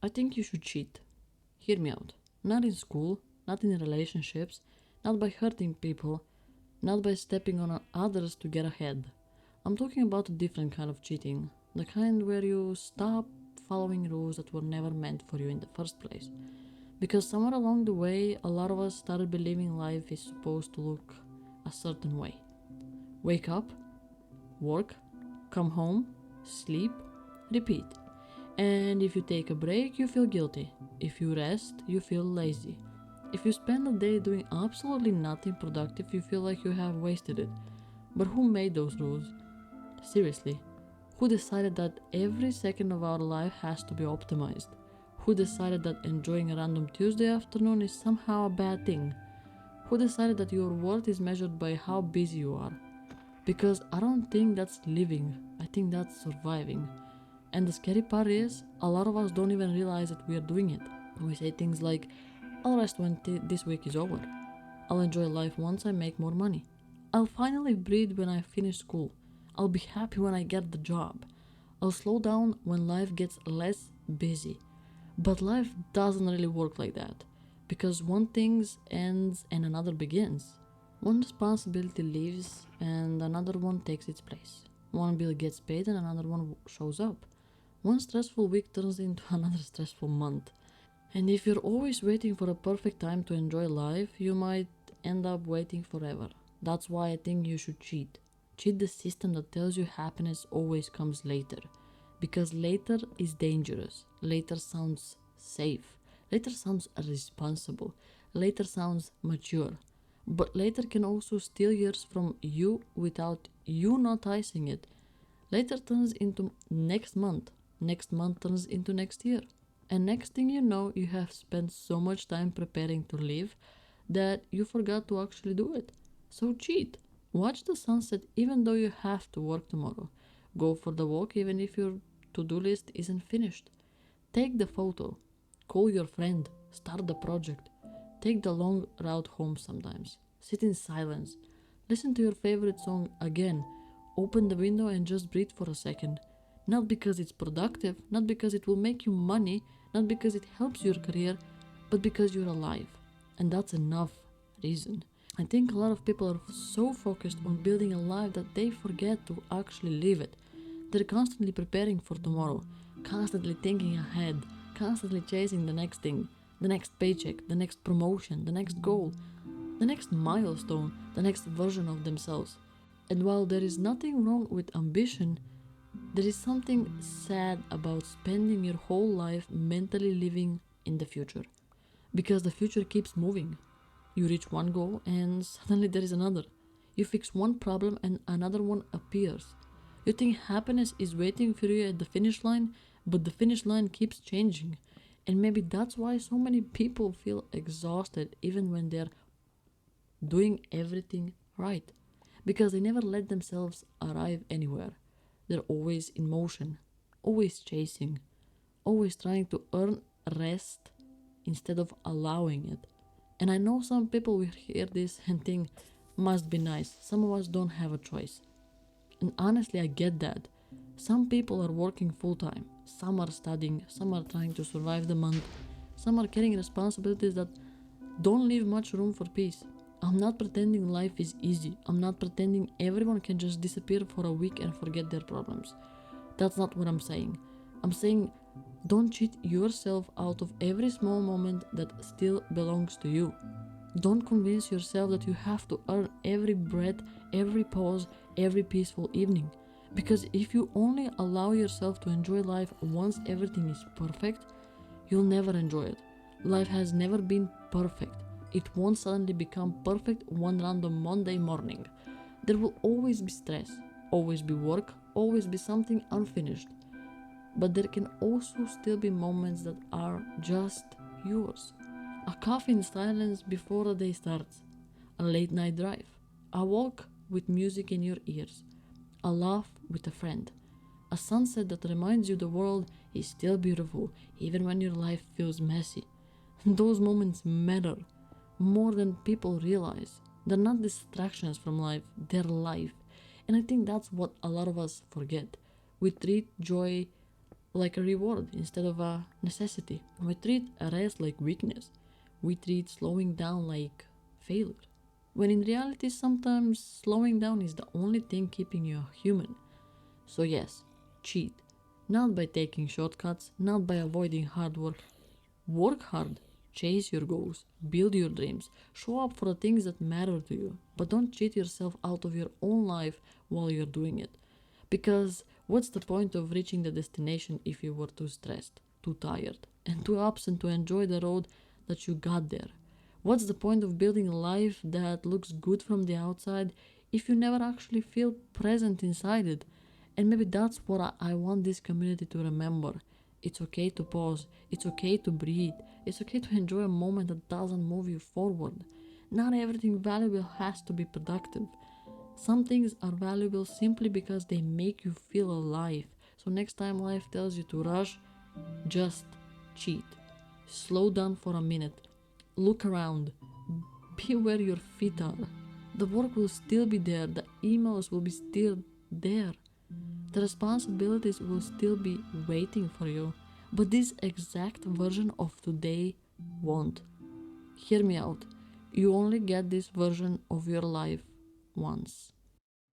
I think you should cheat. Hear me out. Not in school, not in relationships, not by hurting people, not by stepping on others to get ahead. I'm talking about a different kind of cheating, the kind where you stop following rules that were never meant for you in the first place. Because somewhere along the way, a lot of us started believing life is supposed to look a certain way. Wake up, work, come home, sleep, repeat. And if you take a break, you feel guilty. If you rest, you feel lazy. If you spend a day doing absolutely nothing productive, you feel like you have wasted it. But who made those rules? Seriously, who decided that every second of our life has to be optimized? Who decided that enjoying a random Tuesday afternoon is somehow a bad thing? Who decided that your worth is measured by how busy you are? Because I don't think that's living, I think that's surviving. And the scary part is, a lot of us don't even realize that we are doing it. We say things like, I'll rest when this week is over. I'll enjoy life once I make more money. I'll finally breathe when I finish school. I'll be happy when I get the job. I'll slow down when life gets less busy. But life doesn't really work like that. Because one thing ends and another begins. One responsibility leaves and another one takes its place. One bill gets paid and another one shows up. One stressful week turns into another stressful month. And if you're always waiting for a perfect time to enjoy life, you might end up waiting forever. That's why I think you should cheat. Cheat the system that tells you happiness always comes later. Because later is dangerous. Later sounds safe. Later sounds responsible. Later sounds mature. But later can also steal years from you without you noticing it. Later turns into next month. Next month turns into next year. And next thing you know, you have spent so much time preparing to leave that you forgot to actually do it. So cheat. Watch the sunset even though you have to work tomorrow. Go for the walk even if your to-do list isn't finished. Take the photo. Call your friend. Start the project. Take the long route home sometimes. Sit in silence. Listen to your favorite song again. Open the window and just breathe for a second. Not because it's productive, not because it will make you money, not because it helps your career, but because you're alive. And that's enough reason. I think a lot of people are so focused on building a life that they forget to actually live it. They're constantly preparing for tomorrow, constantly thinking ahead, constantly chasing the next thing, the next paycheck, the next promotion, the next goal, the next milestone, the next version of themselves. And while there is nothing wrong with ambition, there is something sad about spending your whole life mentally living in the future. Because the future keeps moving. You reach one goal and suddenly there is another. You fix one problem and another one appears. You think happiness is waiting for you at the finish line, but the finish line keeps changing. And maybe that's why so many people feel exhausted even when they're doing everything right. Because they never let themselves arrive anywhere. They're always in motion, always chasing, always trying to earn rest instead of allowing it. And I know some people will hear this and think, must be nice, some of us don't have a choice. And honestly, I get that. Some people are working full time, some are studying, some are trying to survive the month, some are carrying responsibilities that don't leave much room for peace. I'm not pretending life is easy. I'm not pretending everyone can just disappear for a week and forget their problems. That's not what I'm saying. I'm saying don't cheat yourself out of every small moment that still belongs to you. Don't convince yourself that you have to earn every breath, every pause, every peaceful evening. Because if you only allow yourself to enjoy life once everything is perfect, you'll never enjoy it. Life has never been perfect. It won't suddenly become perfect one random Monday morning. There will always be stress, always be work, always be something unfinished. But there can also still be moments that are just yours. A coffee in silence before the day starts, a late night drive, a walk with music in your ears, a laugh with a friend, a sunset that reminds you the world is still beautiful even when your life feels messy. Those moments matter more than people realize. They're not distractions from life, they're life. And I think that's what a lot of us forget. We treat joy like a reward instead of a necessity. We treat a rest like weakness. We treat slowing down like failure. When in reality, sometimes slowing down is the only thing keeping you human. So, yes, cheat. Not by taking shortcuts, not by avoiding hard work. Work hard, chase your goals, build your dreams, show up for the things that matter to you, but don't cheat yourself out of your own life while you're doing it. Because what's the point of reaching the destination if you were too stressed, too tired, and too absent to enjoy the road that you got there? What's the point of building a life that looks good from the outside if you never actually feel present inside it? And maybe that's what I want this community to remember. It's okay to pause, it's okay to breathe, it's okay to enjoy a moment that doesn't move you forward. Not everything valuable has to be productive. Some things are valuable simply because they make you feel alive. So next time life tells you to rush, just cheat. Slow down for a minute. Look around. Be where your feet are. The work will still be there. The emails will be still there. The responsibilities will still be waiting for you. But this exact version of today won't. Hear me out. You only get this version of your life once.